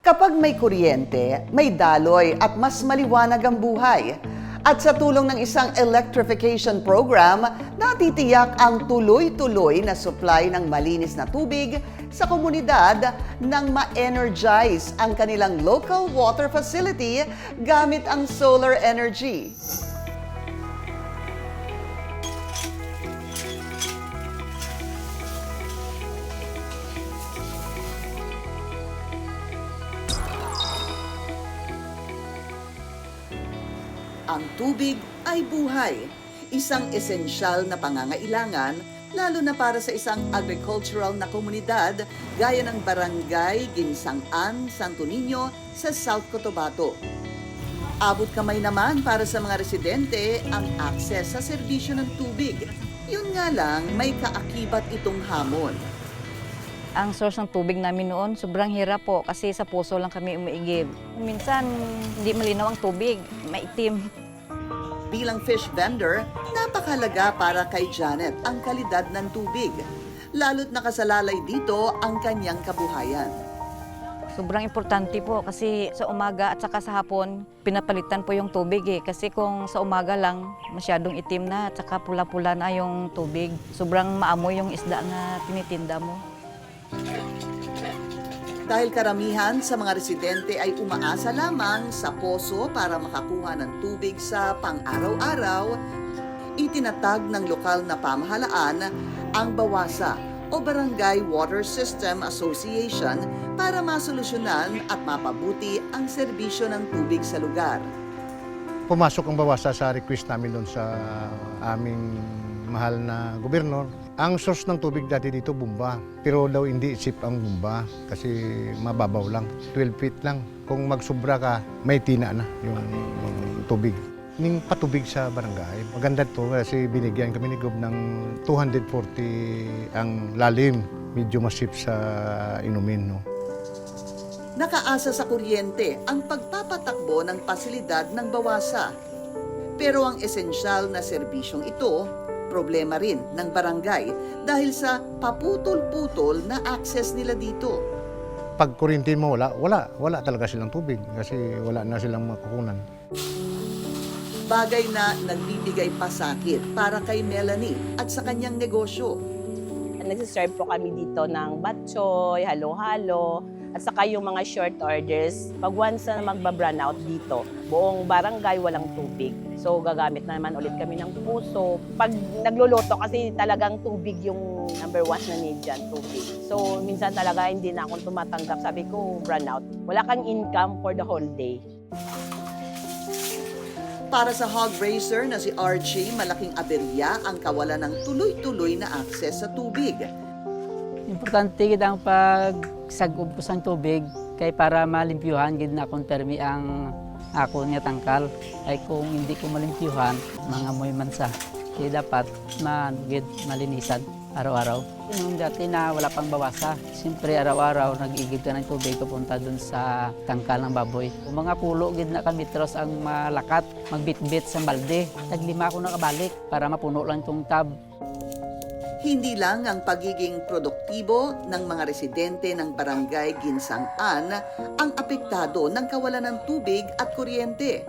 Kapag may kuryente, may daloy at mas maliwanag ang buhay. At sa tulong ng isang electrification program, natitiyak ang tuloy-tuloy na supply ng malinis na tubig sa komunidad nang ma-energize ang kanilang local water facility gamit ang solar energy. Ang tubig ay buhay, isang esensyal na pangangailangan lalo na para sa isang agricultural na komunidad gaya ng Barangay Ginsangan, Santo Niño sa South Cotabato. Abot kamay naman para sa mga residente ang akses sa serbisyo ng tubig. Yun nga lang, may kaakibat itong hamon. Ang source ng tubig namin noon, sobrang hirap po kasi sa puso lang kami umiigib. Minsan, hindi malinaw ang tubig, maitim. Bilang fish vendor, napakalaga para kay Janet ang kalidad ng tubig. Lalo't nakasalalay dito ang kanyang kabuhayan. Sobrang importante po kasi sa umaga at saka sa hapon, pinapalitan po yung tubig eh. Kasi kung sa umaga lang, masyadong itim na at saka pula-pula na yung tubig. Sobrang maamoy yung isda na tinitinda mo. Dahil karamihan sa mga residente ay umaasa lamang sa poso para makakuha ng tubig sa pang-araw-araw, itinatag ng lokal na pamahalaan ang BAWASA o Barangay Water System Association para masolusyonan at mapabuti ang serbisyo ng tubig sa lugar. Pumasok ang BAWASA sa request namin doon sa aming mahal na gobernador. Ang source ng tubig dati dito, bumba. Pero daw hindi isip ang bumba kasi mababaw lang. 12 feet lang. Kung magsubra ka, may tina na yung tubig. Ning patubig sa barangay. Maganda to kasi binigyan kami ni Gob ng 240 ang lalim. Medyo masip sa inumin. No? Nakaasa sa kuryente ang pagpapatakbo ng pasilidad ng BAWASA. Pero ang esensyal na serbisyong ito, problema rin ng barangay dahil sa paputol-putol na access nila dito. Pag kuryente mo wala talaga silang tubig kasi wala na silang makukunan. Bagay na nagbibigay pasakit para kay Melanie at sa kanyang negosyo. Nagsiserve po kami dito ng batchoy, halo-halo, at saka yung mga short orders. Pag once na magba-brun out dito, buong barangay walang tubig. So gagamit na naman ulit kami ng puso. Pag nagluluto kasi talagang tubig yung number one na need dyan, tubig. So minsan talaga hindi na ako tumatanggap. Sabi ko, brun out. Wala kang income for the whole day. Para sa hog raiser na si Archie, malaking aberya ang kawalan ng tuloy-tuloy na akses sa tubig. Importante gid ang pagsagop ko sa tubig kay para malimpyuhan gid na kung permi ang ako nga tangkal. Ay kung hindi ko malimpyuhan, mga moy mansa. Kaya dapat gid malinisan araw-araw. Yung dati na wala pang bawasa, siyempre araw-araw nag-igib ka ng tubig papunta dun sa tangkal ng baboy. Kung mga pulo gid na kamitros ang malakat, magbitbit sa balde. Taglima ko na kabalik para mapuno lang itong tab. Hindi lang ang pagiging produktibo ng mga residente ng Barangay Ginsangan ang apektado ng kawalan ng tubig at kuryente.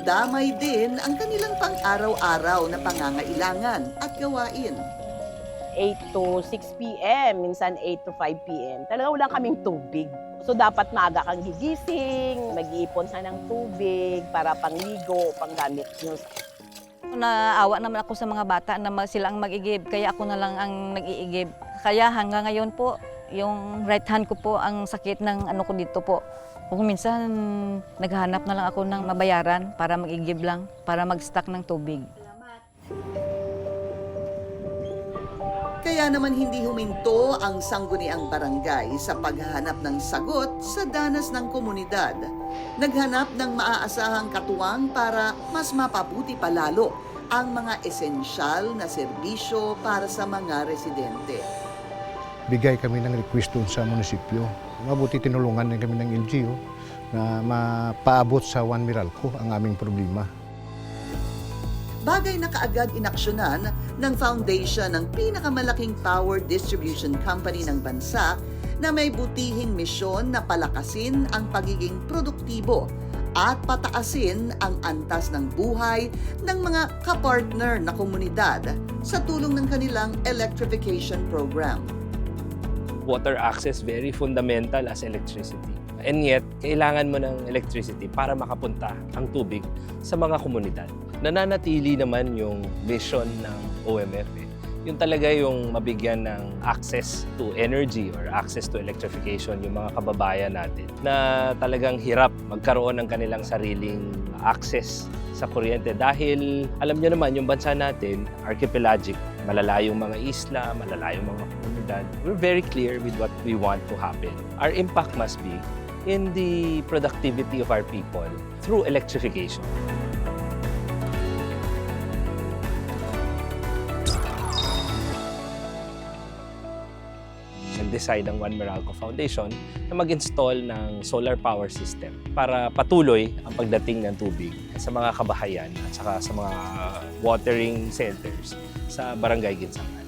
Damay din ang kanilang pang-araw-araw na pangangailangan at gawain. 8 to 6 p.m., minsan 8 to 5 p.m. Talaga wala kaming tubig. So dapat maaga kang gigising, mag-iipon sa ng tubig para pangligo, panggamit nyo. Naawa naman ako sa mga bata na sila ang mag-igib, kaya ako na lang ang nag-iigib. Kaya hanggang ngayon po, yung right hand ko po ang sakit ng ano ko dito po. Kung minsan naghahanap na lang ako ng mabayaran para mag-igib lang, para mag-stock ng tubig. Kaya naman hindi huminto ang sangguniang barangay sa paghahanap ng sagot sa danas ng komunidad. Naghanap ng maaasahang katuwang para mas mapabuti palalo ang mga esensyal na serbisyo para sa mga residente. Bigay kami ng request doon sa munisipyo. Mabuti tinulungan din kami ng LGU na mapaabot sa One Meralco ang aming problema. Bagay na kaagad inaksyonan ng foundation ng pinakamalaking power distribution company ng bansa na may butihing misyon na palakasin ang pagiging produktibo at pataasin ang antas ng buhay ng mga kapartner na komunidad sa tulong ng kanilang electrification program. Water access very fundamental as electricity. And yet, kailangan mo ng electricity para makapunta ang tubig sa mga komunidad. Nananatili naman yung mission ng OMF. Yung talaga yung mabigyan ng access to energy or access to electrification yung mga kababayan natin na talagang hirap magkaroon ng kanilang sariling access sa kuryente dahil alam niyo naman yung bansa natin, archipelagic, malalayong mga isla, malalayong mga komunidad. We're very clear with what we want to happen. Our impact must be in the productivity of our people through electrification. Nag-decide ang One Meralco Foundation na mag-install ng solar power system para patuloy ang pagdating ng tubig sa mga kabahayan at saka sa mga watering centers sa Barangay Ginsangan.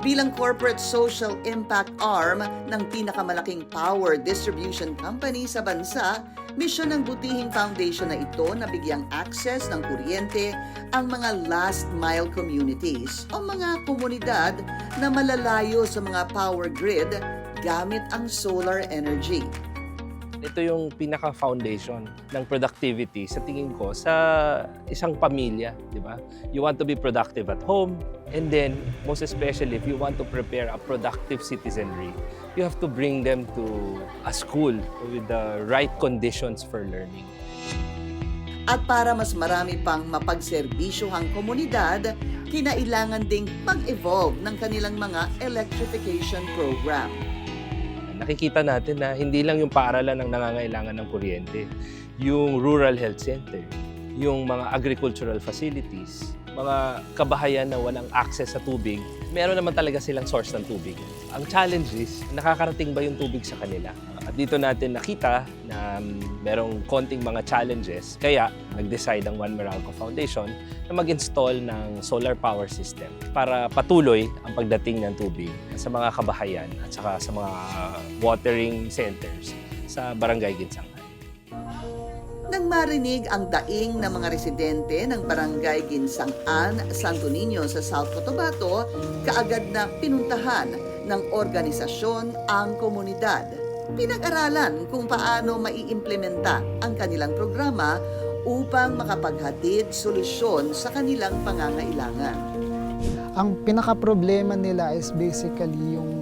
Bilang corporate social impact arm ng pinakamalaking power distribution company sa bansa, misyon ng butihing foundation na ito na bigyang access ng kuryente ang mga last mile communities o mga komunidad na malalayo sa mga power grid gamit ang solar energy. Ito yung pinaka-foundation ng productivity sa tingin ko sa isang pamilya, di ba? You want to be productive at home, and then, most especially, if you want to prepare a productive citizenry, you have to bring them to a school with the right conditions for learning. At para mas marami pang mapagserbisyohang komunidad, kinailangan ding mag-evolve ng kanilang mga electrification program. Nakikita natin na hindi lang yung paaralan ang nangangailangan ng kuryente, yung rural health center, yung mga agricultural facilities, mga kabahayan na walang access sa tubig, meron naman talaga silang source ng tubig. Ang challenge is, nakakarating ba yung tubig sa kanila? At dito natin nakita na merong konting mga challenges, kaya nag-decide ang One Meralco Foundation na mag-install ng solar power system para patuloy ang pagdating ng tubig sa mga kabahayan at saka sa mga watering centers sa Barangay Ginsangan. Nang marinig ang daing ng mga residente ng Barangay Ginsangan, Santo Niño sa South Cotabato, kaagad na pinuntahan ng organisasyon ang komunidad. Pinag-aralan kung paano maiimplementa ang kanilang programa upang makapaghatid solusyon sa kanilang pangangailangan. Ang pinaka-problema nila is basically yung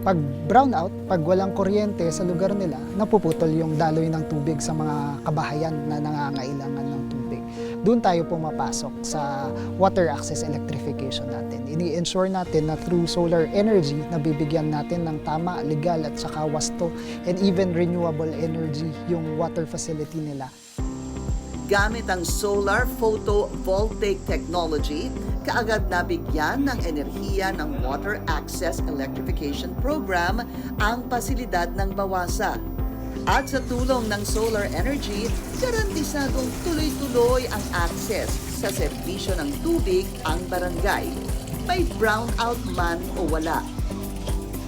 pag brownout, pag walang kuryente sa lugar nila, napuputol yung daloy ng tubig sa mga kabahayan na nangangailangan ng tubig. Doon tayo pumapasok sa water access electrification natin. Ini-ensure natin na through solar energy, nabibigyan natin ng tama, legal at saka wasto and even renewable energy yung water facility nila. Gamit ang solar photovoltaic technology, kaagad nabigyan ng enerhiya ng Water Access Electrification Program ang pasilidad ng Bawasa. At sa tulong ng solar energy, garantisadong tuloy-tuloy ang access sa serbisyo ng tubig ang barangay. May brownout man o wala.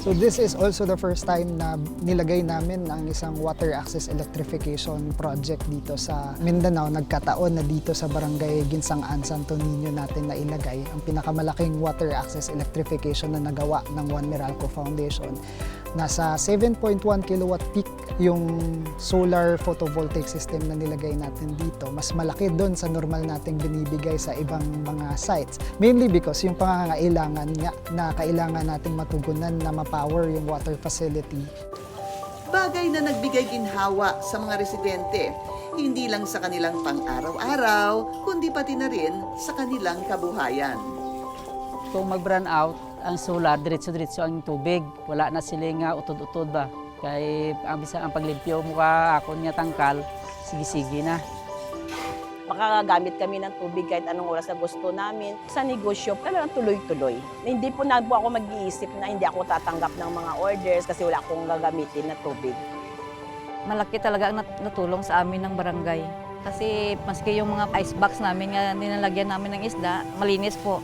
So this is also the first time na nilagay namin ang isang water access electrification project dito sa Mindanao. Nagkataon na dito sa Barangay Ginsangan, Santo Niño natin na ilagay ang pinakamalaking water access electrification na nagawa ng One Meralco Foundation. Nasa 7.1 kilowatt peak yung solar photovoltaic system na nilagay natin dito. Mas malaki doon sa normal nating binibigay sa ibang mga sites. Mainly because yung pangangailangan nga na kailangan nating matugunan na power yung water facility. Bagay na nagbigay ginhawa sa mga residente, hindi lang sa kanilang pang-araw-araw, kundi pati na rin sa kanilang kabuhayan. Kung mag-burn out, ang solar, diretso-diretso ang tubig. Wala na sila nga utod-utod ba. Kaya ang paglimpyo mukha ako niya tangkal, sige-sige na. Makakagamit kami ng tubig kahit anong oras na gusto namin. Sa negosyo, talagang tuloy-tuloy. Hindi po na po ako mag-iisip na hindi ako tatanggap ng mga orders kasi wala akong gagamitin na tubig. Malaki talaga ang natulong sa amin ng barangay. Kasi maski yung mga ice box namin nga nilalagyan namin ng isda, malinis po.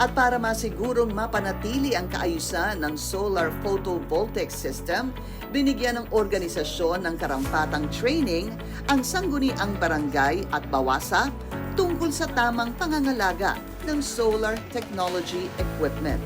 At para masigurong mapanatili ang kaayusan ng solar photovoltaic system, binigyan ng organisasyon ng karampatang training ang sangguniang barangay at bawasa tungkol sa tamang pangangalaga ng solar technology equipment.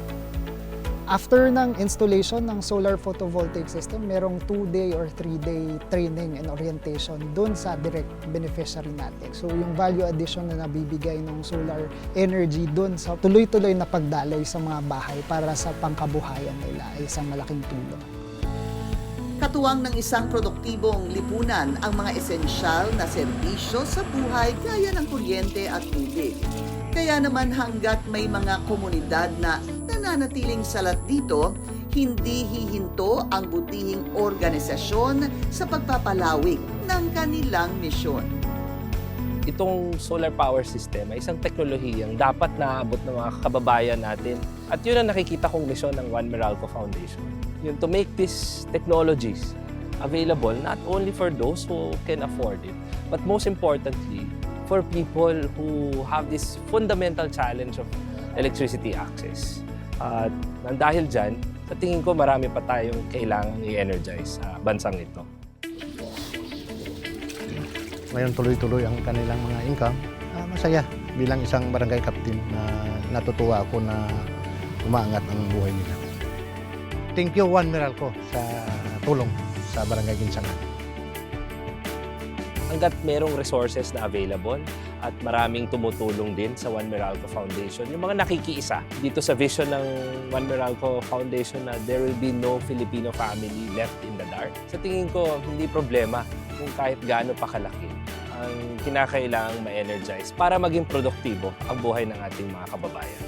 After ng installation ng solar photovoltaic system, merong 2-day or 3-day training and orientation dun sa direct beneficiary natin. So yung value addition na nabibigay ng solar energy dun sa tuloy-tuloy na pagdaloy sa mga bahay para sa pangkabuhayan nila ay isang malaking tulong. Katuwang ng isang produktibong lipunan ang mga esensyal na serbisyo sa buhay gaya ng kuryente at tubig. Kaya naman hanggat may mga komunidad na nananatiling salat dito, hindi hihinto ang butihing organisasyon sa pagpapalawig ng kanilang misyon. Itong solar power system ay isang teknolohiyang dapat naabot ng mga kababayan natin. At yun ang nakikita kong misyon ng One Meralco Foundation. Yun, to make these technologies available not only for those who can afford it, but most importantly, for people who have this fundamental challenge of electricity access. At dahil dyan, sa tingin ko marami pa tayong kailangang i-energize sa bansang ito. Ngayon tuloy-tuloy ang kanilang mga income. Masaya bilang isang barangay captain na natutuwa ako na umaangat ang buhay nila. Thank you One Meralco sa tulong sa Barangay Ginsangan. Hanggat merong resources na available at maraming tumutulong din sa One Meralco Foundation, yung mga nakikiisa dito sa vision ng One Meralco Foundation na there will be no Filipino family left in the dark. Sa tingin ko, hindi problema kung kahit gaano pa kalaki ang kinakailangang ma-energize para maging produktibo ang buhay ng ating mga kababayan.